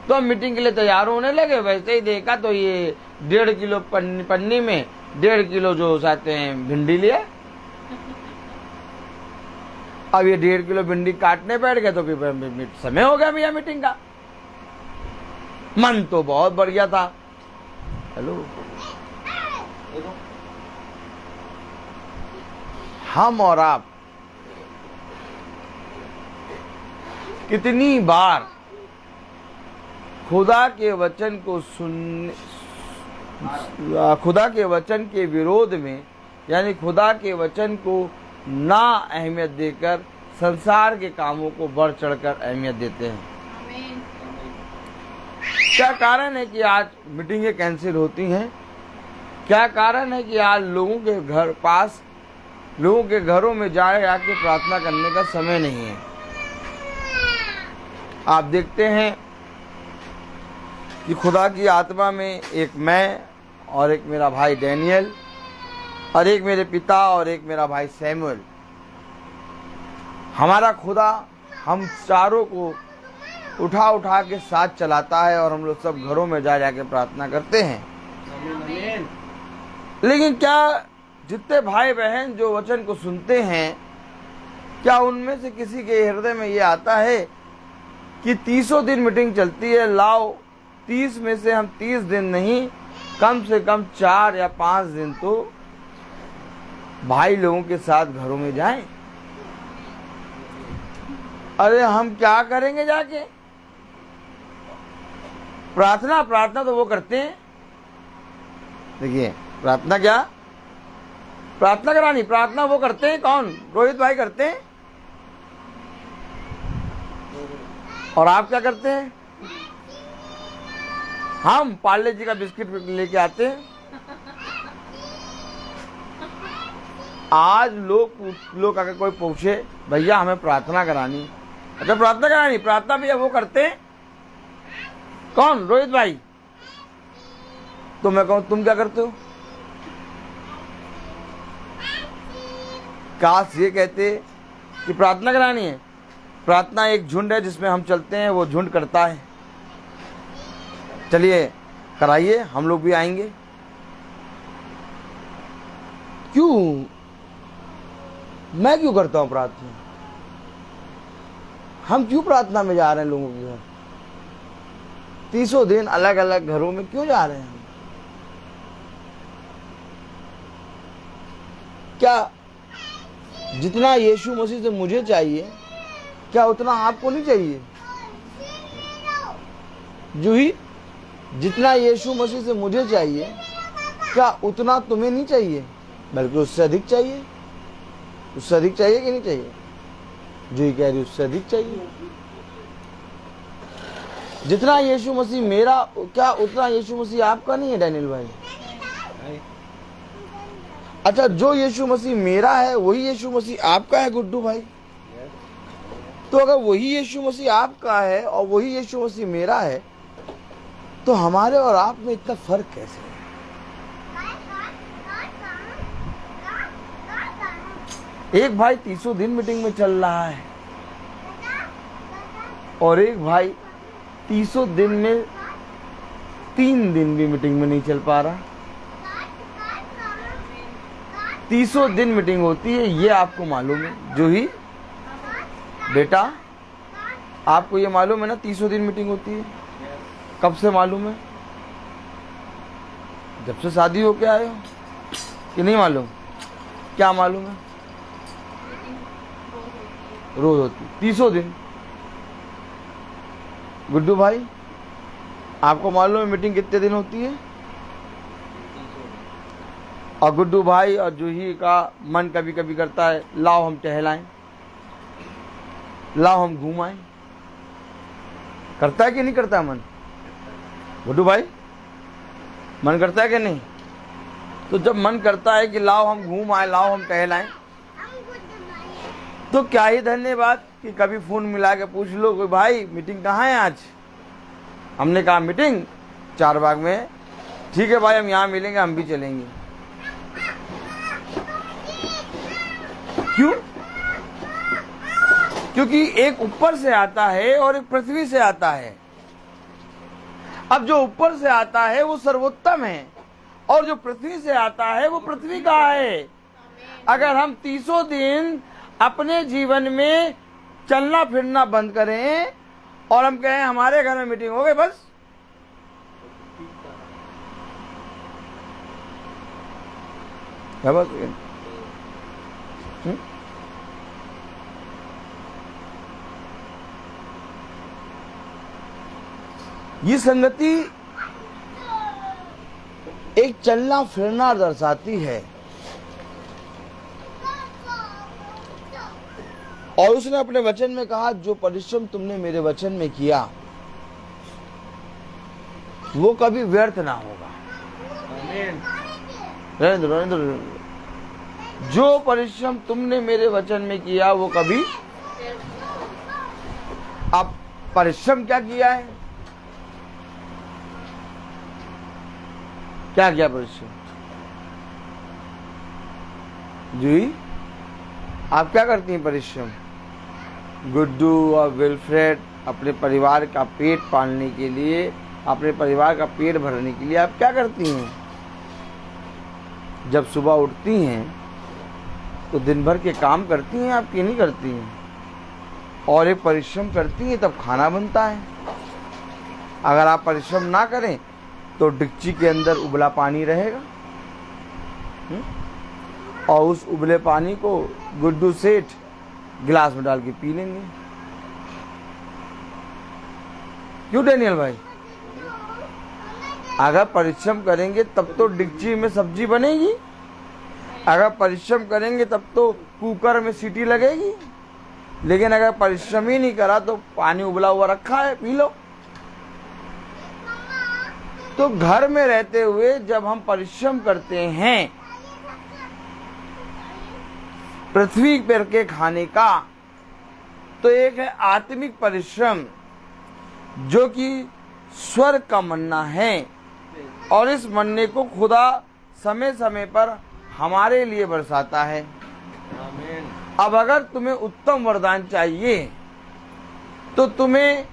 तो हम मीटिंग के लिए तैयार होने लगे। वैसे ही देखा तो ये 1.5 किलो पन्नी में 1.5 किलो जो चाहते हैं भिंडी लिया। अब ये 1.5 किलो भिंडी काटने बैठ गए तो फिर समय हो गया भैया मीटिंग का। मन तो बहुत बढ़िया था। हेलो, हम और आप कितनी बार खुदा के वचन को खुदा के वचन के विरोध में, यानी खुदा के वचन को ना अहमियत देकर संसार के कामों को बढ़ चढ़कर अहमियत देते हैं। क्या कारण है कि आज मीटिंगें कैंसिल होती हैं? क्या कारण है कि आज लोगों के घरों में जाके प्रार्थना करने का समय नहीं है? आप देखते हैं कि खुदा की आत्मा में एक मैं और एक मेरा भाई डैनियल और एक मेरे पिता और एक मेरा भाई सैमुअल, हमारा खुदा हम चारों को उठा उठा के साथ चलाता है और हम लोग सब घरों में जाके प्रार्थना करते हैं। आमीन। लेकिन क्या जितने भाई बहन जो वचन को सुनते हैं, क्या उनमें से किसी के हृदय में ये आता है कि 30 दिन मीटिंग चलती है, लाओ 30 में से हम 30 दिन नहीं, कम से कम 4 या 5 दिन तो भाई लोगों के साथ घरों में जाएं? अरे हम क्या करेंगे जाके? प्रार्थना तो वो करते हैं। देखिए, प्रार्थना करानी, प्रार्थना वो करते हैं। कौन? रोहित भाई करते हैं। और आप क्या करते हैं? हम पार्ले जी का बिस्किट लेके आते हैं। आज लोग अगर कोई पूछे भैया हमें प्रार्थना करानी, अच्छा प्रार्थना करानी, प्रार्थना भैया वो करते हैं। कौन? रोहित भाई। तो मैं कहूं तुम क्या करते हो? काश ये कहते कि प्रार्थना करानी है। प्रार्थना एक झुंड है जिसमें हम चलते हैं, वो झुंड करता है। चलिए कराइए, हम लोग भी आएंगे। क्यों? मैं क्यों करता हूं प्रार्थना? हम क्यों प्रार्थना में जा रहे हैं लोगों के घर? 30 दिन अलग अलग घरों में क्यों जा रहे हैं? क्या जितना यीशु मसीह से मुझे चाहिए, क्या उतना आपको नहीं चाहिए? जूही, जितना यीशु मसीह से मुझे चाहिए, क्या उतना तुम्हें नहीं चाहिए? बल्कि उससे अधिक चाहिए। उससे अधिक चाहिए कि नहीं चाहिए? जूही कह रही उससे अधिक चाहिए। जितना यीशु मसीह मेरा, क्या उतना यीशु मसीह आपका नहीं है डैनियल भाई? अच्छा, जो यीशु मसीह मेरा है वही यीशु मसीह आपका है गुड्डू भाई। तो अगर वही यीशु मसीह आपका है और वही यीशु मसीह मेरा है, तो हमारे और आप में इतना फर्क कैसे है? एक भाई 30 दिन मीटिंग में चल रहा है और एक भाई 30 दिन में 3 दिन भी मीटिंग में नहीं चल पा रहा। 30 दिन मीटिंग होती है, ये आपको मालूम है? जो ही बेटा, आपको ये मालूम है ना 30 दिन मीटिंग होती है? कब से मालूम है? जब से शादी होके आए हो कि नहीं मालूम? क्या मालूम है? रोज होती 30 दिन। गुड्डू भाई, आपको मालूम है मीटिंग कितने दिन होती है? और गुड्डू भाई और जूही का मन कभी कभी करता है लाओ हम टहलाएं, लाओ हम घूमाएं। करता है कि नहीं करता मन? गुड्डू भाई, मन करता है कि नहीं? तो जब मन करता है कि लाओ हम घूम आए, लाओ हम टहलाएं, तो क्या ही धन्यवाद कि कभी फोन मिला के पूछ लो कोई भाई मीटिंग कहाँ है आज? हमने कहा मीटिंग चारबाग में है। ठीक है भाई, हम यहाँ मिलेंगे, हम भी चलेंगे। क्यों? क्योंकि एक ऊपर से आता है और एक पृथ्वी से आता है। अब जो ऊपर से आता है वो सर्वोत्तम है, और जो पृथ्वी से आता है वो पृथ्वी का है। अगर हम 30 दिन अपने जीवन में चलना फिरना बंद करें और हम कहें हमारे घर में मीटिंग हो गई बस, क्या बस ये संगति एक चलना फिरना दर्शाती है। और उसने अपने वचन में कहा, जो परिश्रम तुमने मेरे वचन में किया वो कभी व्यर्थ ना होगा। आमीन। नरेंद्र, जो परिश्रम तुमने मेरे वचन में किया वो कभी, अब परिश्रम क्या किया है, क्या किया परिश्रम? जी आप क्या करती हैं परिश्रम? गुड्डू और विल्फ्रेड अपने परिवार का पेट पालने के लिए, अपने परिवार का पेट भरने के लिए आप क्या करती हैं? जब सुबह उठती हैं तो दिन भर के काम करती हैं, आप क्यों नहीं करती हैं? और एक परिश्रम करती हैं तब खाना बनता है। अगर आप परिश्रम ना करें तो डिक्ची के अंदर उबला पानी रहेगा, और उस उबले पानी को गुड्डू सेठ गिलास में डाल के पी लेंगे। क्यों डैनियल भाई? अगर परिश्रम करेंगे तब तो डिक्ची में सब्जी बनेगी, अगर परिश्रम करेंगे तब तो कुकर में सीटी लगेगी। लेकिन अगर परिश्रम ही नहीं करा तो पानी उबला हुआ रखा है, पी लो। तो घर में रहते हुए जब हम परिश्रम करते हैं पृथ्वी पर के खाने का, तो एक है आत्मिक परिश्रम जो कि स्वर्ग का मन्ना है, और इस मन्ने को खुदा समय समय पर हमारे लिए बरसाता है। आमीन। अब अगर तुम्हें उत्तम वरदान चाहिए तो तुम्हें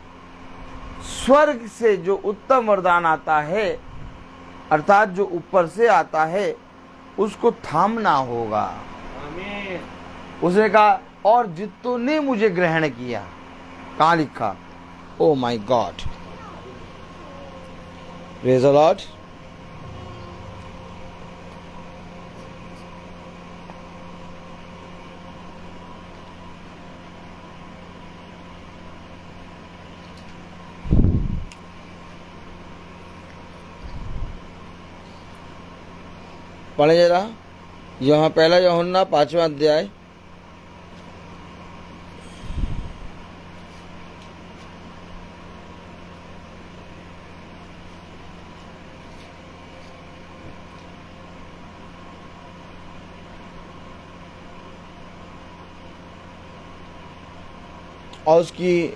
स्वर्ग से जो उत्तम वरदान आता है, अर्थात जो ऊपर से आता है, उसको थामना होगा। आमीन। उसने कहा, और जितों ने मुझे ग्रहण किया, कहाँ लिखा? Oh my God, praise the Lord. पढ़े जरा, यहाँ पहला यूहन्ना 5वां अध्याय। और उसकी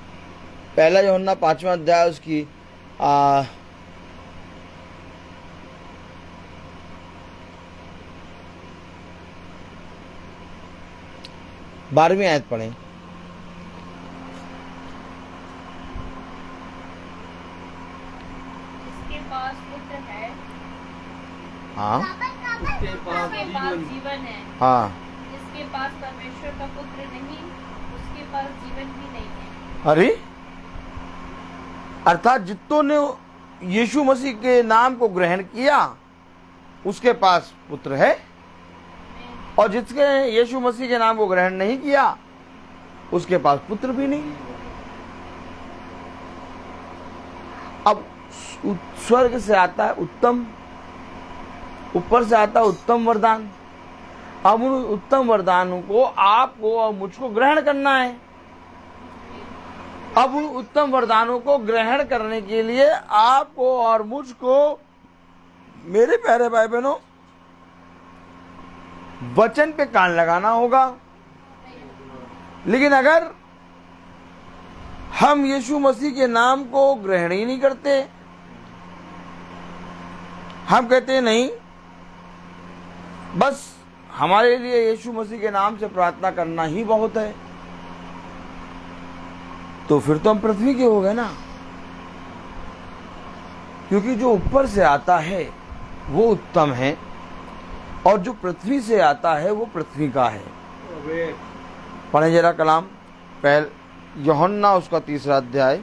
पहला यूहन्ना 5वां अध्याय उसकी 12वीं आयत पढ़ें। जिसके पास पुत्र है, हाँ उसके पास उसके पास जीवन। जीवन है। हाँ, जिसके पास परमेश्वर का पुत्र नहीं, उसके पास जीवन भी नहीं है। अरे अर्थात जितों ने यीशु मसीह के नाम को ग्रहण किया उसके पास पुत्र है, और जिसके यीशु मसीह के नाम को ग्रहण नहीं किया उसके पास पुत्र भी नहीं। अब स्वर्ग से आता है उत्तम, ऊपर से आता है उत्तम वरदान। अब उन उत्तम वरदानों को आपको और मुझको ग्रहण करना है। अब उन उत्तम वरदानों को ग्रहण करने के लिए आपको और मुझको, मेरे प्यारे भाई बहनों, वचन पे कान लगाना होगा। लेकिन अगर हम यीशु मसीह के नाम को ग्रहण ही नहीं करते, हम कहते हैं नहीं, बस हमारे लिए यीशु मसीह के नाम से प्रार्थना करना ही बहुत है, तो फिर तो हम पृथ्वी के हो गए ना। क्योंकि जो ऊपर से आता है वो उत्तम है और जो पृथ्वी से आता है वो पृथ्वी का है। पढ़ें जरा कलाम पहल यूहन्ना उसका 3 अध्याय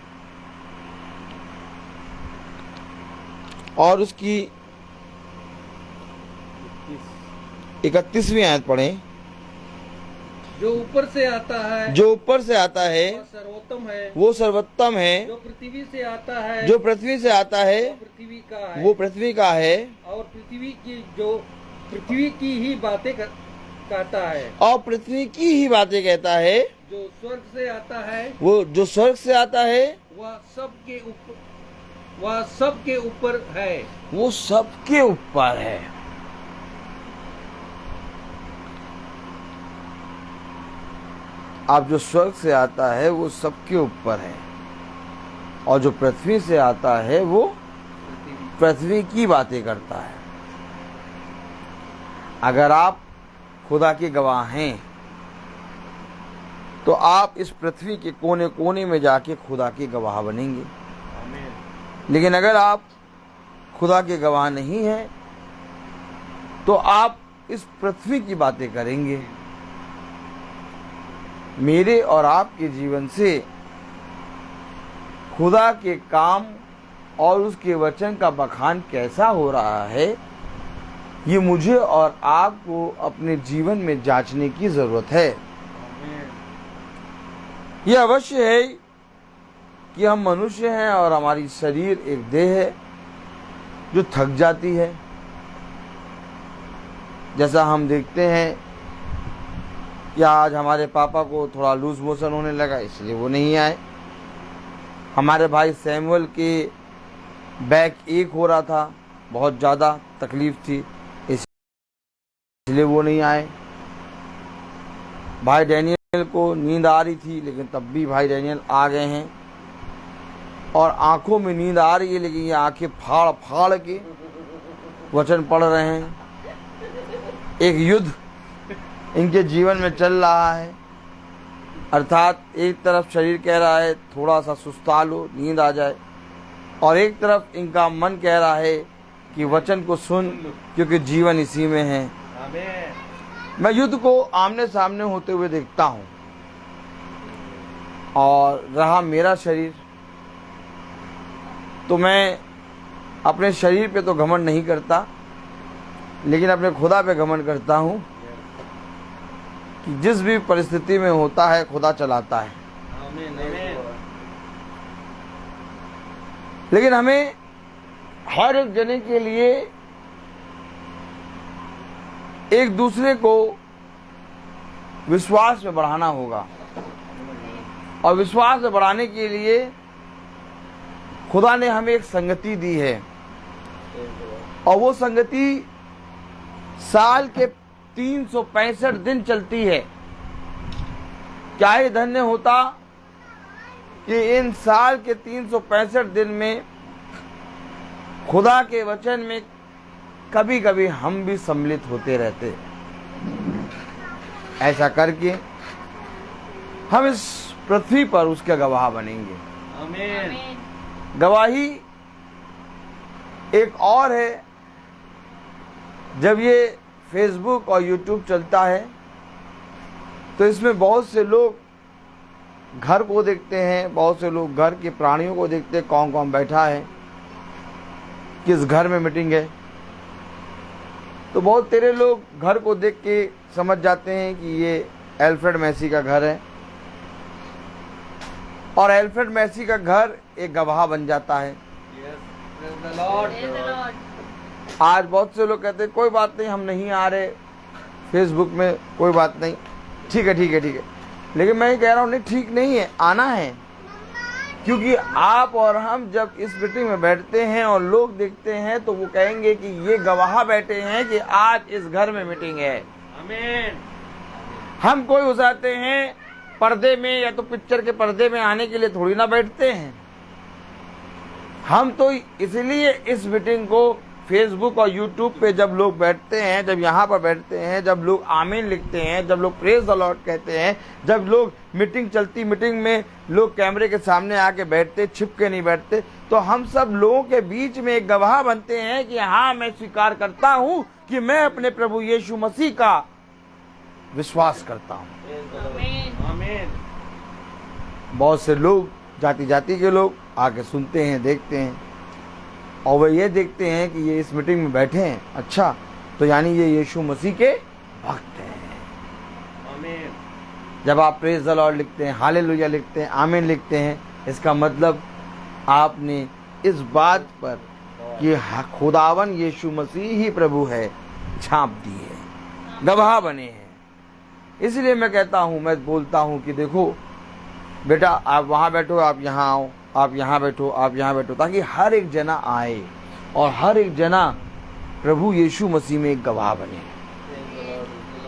और उसकी 31वीं आयत पढ़ें। जो ऊपर से आता है, जो ऊपर से आता है वह सर्वोत्तम है, वो सर्वोत्तम है। जो पृथ्वी से आता है, जो पृथ्वी से आता है वह पृथ्वी का है, वो पृथ्वी का है और पृथ्वी की ही बातें कहता है। और पृथ्वी की ही बातें कहता है। जो स्वर्ग से आता है, वो जो स्वर्ग से आता है वह सबके ऊपर है। वो सबके ऊपर है। अब जो स्वर्ग से आता है वो सबके ऊपर है और जो पृथ्वी से आता है वो पृथ्वी की बातें करता है। अगर आप खुदा के गवाह हैं तो आप इस पृथ्वी के कोने कोने में जाके खुदा के गवाह बनेंगे। लेकिन अगर आप खुदा के गवाह नहीं हैं तो आप इस पृथ्वी की बातें करेंगे। मेरे और आपके जीवन से खुदा के काम और उसके वचन का बखान कैसा हो रहा है, ये मुझे और आपको अपने जीवन में जांचने की जरूरत है। यह अवश्य है कि हम मनुष्य हैं और हमारी शरीर एक देह है जो थक जाती है। जैसा हम देखते हैं कि आज हमारे पापा को थोड़ा लूज मोशन होने लगा इसलिए वो नहीं आए। हमारे भाई सैमुअल के बैक एक हो रहा था, बहुत ज़्यादा तकलीफ थी इसलिए वो नहीं आए। भाई डैनियल को नींद आ रही थी लेकिन तब भी भाई डैनियल आ गए हैं। और आंखों में नींद आ रही है लेकिन ये आंखें फाड़ फाड़ के वचन पढ़ रहे हैं। एक युद्ध इनके जीवन में चल रहा है, अर्थात एक तरफ शरीर कह रहा है थोड़ा सा सुस्ता लो, नींद आ जाए, और एक तरफ इनका मन कह रहा है कि वचन को सुन क्योंकि जीवन इसी में है। मैं युद्ध को आमने सामने होते हुए देखता हूँ। और रहा मेरा शरीर, तो मैं अपने शरीर पे तो घमंड नहीं करता लेकिन अपने खुदा पे घमंड करता हूँ कि जिस भी परिस्थिति में होता है खुदा चलाता है। लेकिन हमें हर एक जने के लिए एक दूसरे को विश्वास में बढ़ाना होगा और विश्वास में बढ़ाने के लिए खुदा ने हमें एक संगति दी है और वो संगति साल के 365 दिन चलती है। क्या ही धन्य होता कि इन साल के 365 दिन में खुदा के वचन में कभी कभी हम भी सम्मिलित होते रहते। ऐसा करके हम इस पृथ्वी पर उसके गवाह बनेंगे। आमीन। गवाही एक और है, जब ये फेसबुक और यूट्यूब चलता है तो इसमें बहुत से लोग घर को देखते हैं, बहुत से लोग घर के प्राणियों को देखते हैं, कौन कौन बैठा है, किस घर में मीटिंग है। तो बहुत तेरे लोग घर को देख के समझ जाते हैं कि ये एल्फ्रेड मैसी का घर है और एल्फ्रेड मैसी का घर एक गवाह बन जाता है। आज बहुत से लोग कहते हैं कोई बात नहीं, हम नहीं आ रहे फेसबुक में, कोई बात नहीं, ठीक है ठीक है ठीक है। लेकिन मैं ये कह रहा हूँ नहीं, ठीक नहीं है, आना है। क्योंकि आप और हम जब इस मीटिंग में बैठते हैं और लोग देखते हैं तो वो कहेंगे कि ये गवाह बैठे हैं कि आज इस घर में मीटिंग है। आमीन। हम कोई उसाते हैं पर्दे में या तो पिक्चर के पर्दे में आने के लिए थोड़ी ना बैठते हैं। हम तो इसलिए इस मीटिंग को फेसबुक और यूट्यूब पे जब लोग बैठते हैं, जब यहाँ पर बैठते हैं, जब लोग आमीन लिखते हैं, जब लोग प्रेज द लॉर्ड कहते हैं, जब लोग मीटिंग चलती मीटिंग में लोग कैमरे के सामने आके बैठते, छिप के नहीं बैठते, तो हम सब लोगों के बीच में एक गवाह बनते हैं कि हाँ, मैं स्वीकार करता हूं कि मैं अपने प्रभु यीशु मसीह का विश्वास करता हूं। आमीन। बहुत से लोग, जाति जाति के लोग आके सुनते हैं, देखते हैं, और वे ये देखते हैं कि ये इस मीटिंग में बैठे हैं, अच्छा तो यानी ये यीशु मसीह के भक्त हैं। आमीन। जब आप प्रेज द लॉर्ड लिखते हैं, हालेलुया लिखते हैं, आमीन लिखते हैं, इसका मतलब आपने इस बात पर कि खुदावन यीशु मसीह ही प्रभु है छाप दी है, गवाह बने हैं। इसलिए मैं कहता हूँ, मैं बोलता हूँ कि देखो बेटा, आप वहाँ बैठो, आप यहाँ आओ, आप यहाँ बैठो, आप यहाँ बैठो, ताकि हर एक जना आए और हर एक जना प्रभु यीशु मसीह में एक गवाह बने।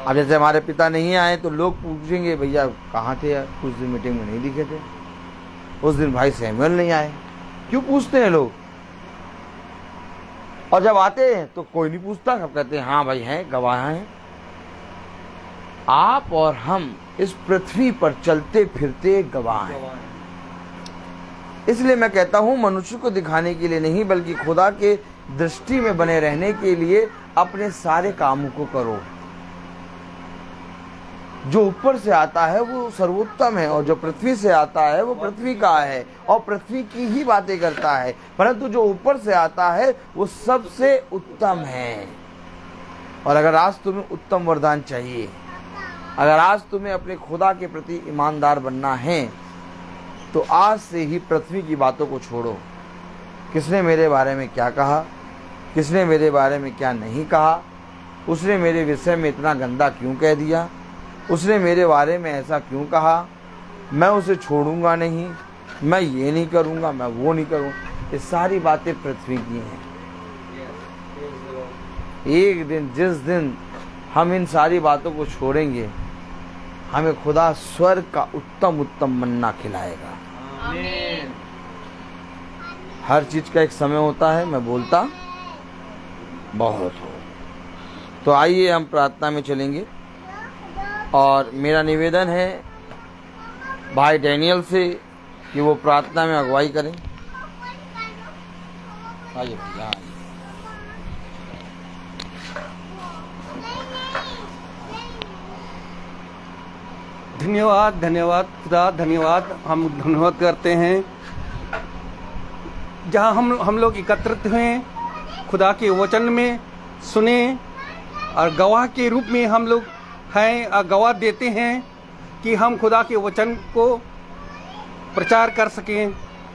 अब जैसे हमारे पिता नहीं आए तो लोग पूछेंगे, भैया कहाँ थे यार, कुछ दिन मीटिंग में नहीं दिखे थे, उस दिन भाई सैमुअल नहीं आए। क्यों पूछते हैं लोग? और जब आते हैं तो कोई नहीं पूछता, सब कहते हैं हाँ भाई हैं, गवाह हैं। आप और हम इस पृथ्वी पर चलते फिरते गवाह हैं। इसलिए मैं कहता हूं, मनुष्य को दिखाने के लिए नहीं, बल्कि खुदा के दृष्टि में बने रहने के लिए अपने सारे कामों को करो। जो ऊपर से आता है वो सर्वोत्तम है, और जो पृथ्वी से आता है वो पृथ्वी का है और पृथ्वी की ही बातें करता है, परंतु जो ऊपर से आता है वो सबसे उत्तम है। और अगर आज तुम्हें उत्तम वरदान चाहिए, अगर आज तुम्हें अपने खुदा के प्रति ईमानदार बनना है, तो आज से ही पृथ्वी की बातों को छोड़ो। किसने मेरे बारे में क्या कहा, किसने मेरे बारे में क्या नहीं कहा, उसने मेरे विषय में इतना गंदा क्यों कह दिया, उसने मेरे बारे में ऐसा क्यों कहा, मैं उसे छोड़ूंगा नहीं, मैं ये नहीं करूंगा, मैं वो नहीं करूँगा। ये सारी बातें पृथ्वी की हैं। एक दिन, जिस दिन हम इन सारी बातों को छोड़ेंगे, हमें खुदा स्वर्ग का उत्तम उत्तम मन्ना खिलाएगा। आमीन। हर चीज का एक समय होता है, मैं बोलता बहुत हो। तो आइए हम प्रार्थना में चलेंगे, और मेरा निवेदन है भाई डैनियल से कि वो प्रार्थना में अगुवाई करें। आइए भैया, आइए। धन्यवाद, धन्यवाद खुदा, धन्यवाद। हम धन्यवाद करते हैं जहाँ हम लोग एकत्रित हुए, खुदा के वचन में सुने, और गवाह के रूप में हम लोग हैं और गवाह देते हैं कि हम खुदा के वचन को प्रचार कर सकें,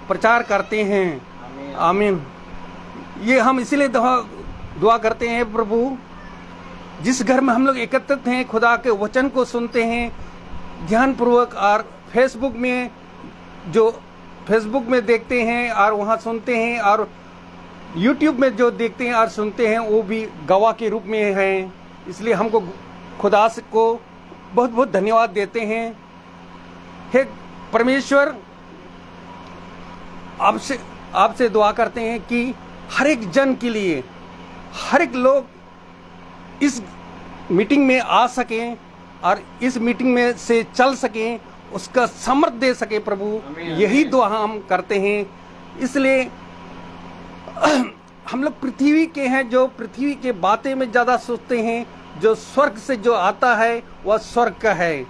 प्रचार करते हैं। आमीन। ये हम इसलिए दुआ करते हैं प्रभु, जिस घर में हम लोग एकत्रित हैं, खुदा के वचन को सुनते हैं ध्यानपूर्वक, और फेसबुक में देखते हैं और वहाँ सुनते हैं, और यूट्यूब में जो देखते हैं और सुनते हैं वो भी गवाह के रूप में हैं। इसलिए हमको खुदा को बहुत बहुत धन्यवाद देते हैं। हे परमेश्वर, आपसे दुआ करते हैं कि हर एक जन के लिए, हर एक लोग इस मीटिंग में आ सकें और इस मीटिंग में से चल सकें, उसका समर्थ दे सके प्रभु। यही दुआ हम करते हैं। इसलिए हम लोग पृथ्वी के हैं, जो पृथ्वी के बातें में ज़्यादा सोचते हैं, जो स्वर्ग से जो आता है वह स्वर्ग का है।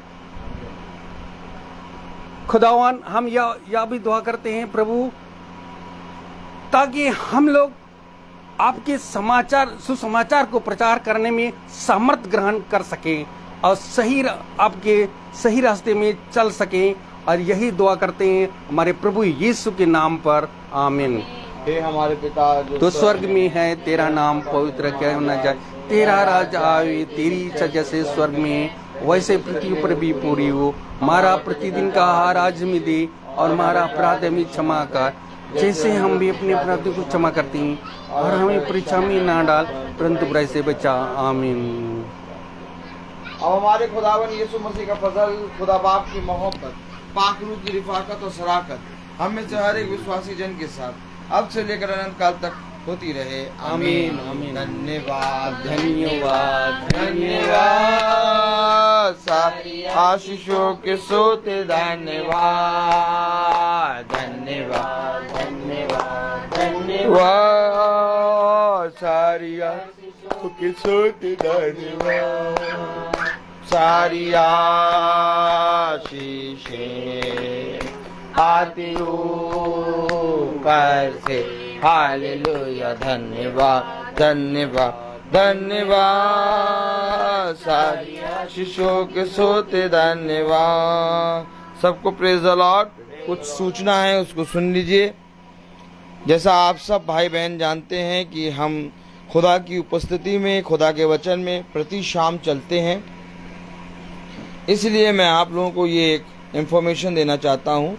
खुदावन, हम यह भी दुआ करते हैं प्रभु, ताकि हम लोग आपके सुसमाचार को प्रचार करने में सामर्थ ग्रहण कर सकें और आपके सही रास्ते में चल सकें। और यही दुआ करते हैं हमारे प्रभु यीशु के नाम पर, आमीन। हे हमारे पिता तो स्वर्ग में है, तेरा नाम पवित्र क्या होना जाए, तेरा राज आवे, तेरी इच्छा जैसे स्वर्ग में वैसे पृथ्वी पर भी पूरी हो। हमारा प्रतिदिन का आहार आज हमें दे, और हमारा अपराध हमें क्षमा कर, जैसे हम भी अपने अपराधियों को क्षमा करते हैं, और हमें परीक्षा में ना डाल, परंतु बुराई से बचा। आमीन। अब हमारे खुदावन यीशु मसीह का फजल, खुदा बाप की मोहब्बत, पाक रूह की रिफाकत और सराकत हम में से हर एक विश्वासी जन के साथ अब से लेकर अनंत काल तक होती रहे। आमीन। आमीन। धन्यवाद, धन्यवाद, धन्यवाद। सारी आशीषों के सोते धन्यवाद, धन्यवाद, धन्यवाद। वाह सारी आशीषों के सोते धन्यवाद, सारी आशीषें आती ऊपर से, हालेलुया धन्यवाद धन्यवाद धन्यवाद, सारी आशीषों के सोते धन्यवाद। सबको प्रेज द लॉर्ड। कुछ सूचना है उसको सुन लीजिए। जैसा आप सब भाई बहन जानते हैं कि हम खुदा की उपस्थिति में, खुदा के वचन में प्रति शाम चलते हैं, इसलिए मैं आप लोगों को ये एक इन्फॉर्मेशन देना चाहता हूँ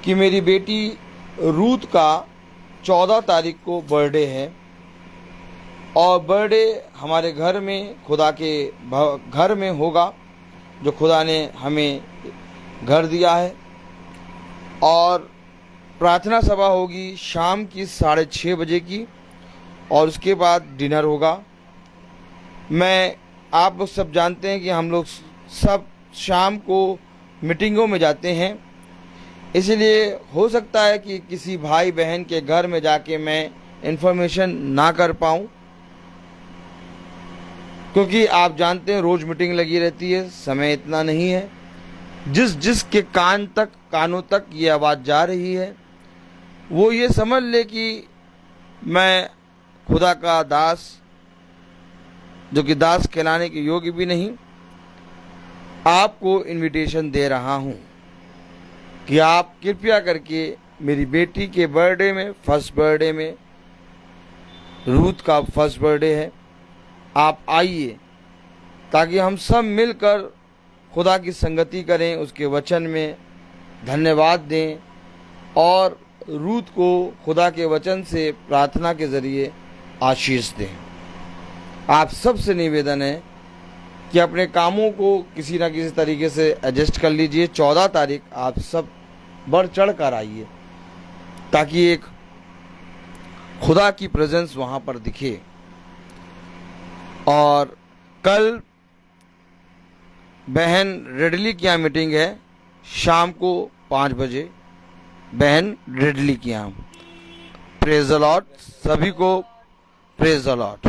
कि मेरी बेटी रूथ का 14 तारीख को बर्थडे है और बर्थडे हमारे घर में, खुदा के घर में होगा जो खुदा ने हमें घर दिया है। और प्रार्थना सभा होगी शाम की 6:30 बजे की और उसके बाद डिनर होगा। आप लोग सब जानते हैं कि हम लोग सब शाम को मीटिंगों में जाते हैं, इसलिए हो सकता है कि किसी भाई बहन के घर में जाके मैं इन्फॉर्मेशन ना कर पाऊँ, क्योंकि आप जानते हैं रोज़ मीटिंग लगी रहती है, समय इतना नहीं है। जिसके कानों तक ये आवाज़ जा रही है वो ये समझ ले कि मैं खुदा का दास, जो कि दास कहलाने के योग्य भी नहीं, आपको इनविटेशन दे रहा हूँ कि आप कृपया करके मेरी बेटी के बर्थडे में, फर्स्ट बर्थडे में, रूथ का फर्स्ट बर्थडे है, आप आइए ताकि हम सब मिलकर खुदा की संगति करें, उसके वचन में धन्यवाद दें और रूथ को खुदा के वचन से प्रार्थना के ज़रिए आशीष दें। आप सबसे निवेदन है कि अपने कामों को किसी न किसी तरीके से एडजस्ट कर लीजिए। 14 तारीख आप सब बढ़ चढ़ कर आइए ताकि एक खुदा की प्रेजेंस वहाँ पर दिखे। और कल बहन रेडली की यहाँ मीटिंग है शाम को 5 बजे, बहन रेडली की यहाँ। प्रेज द लॉर्ड, सभी को प्रेज द लॉर्ड।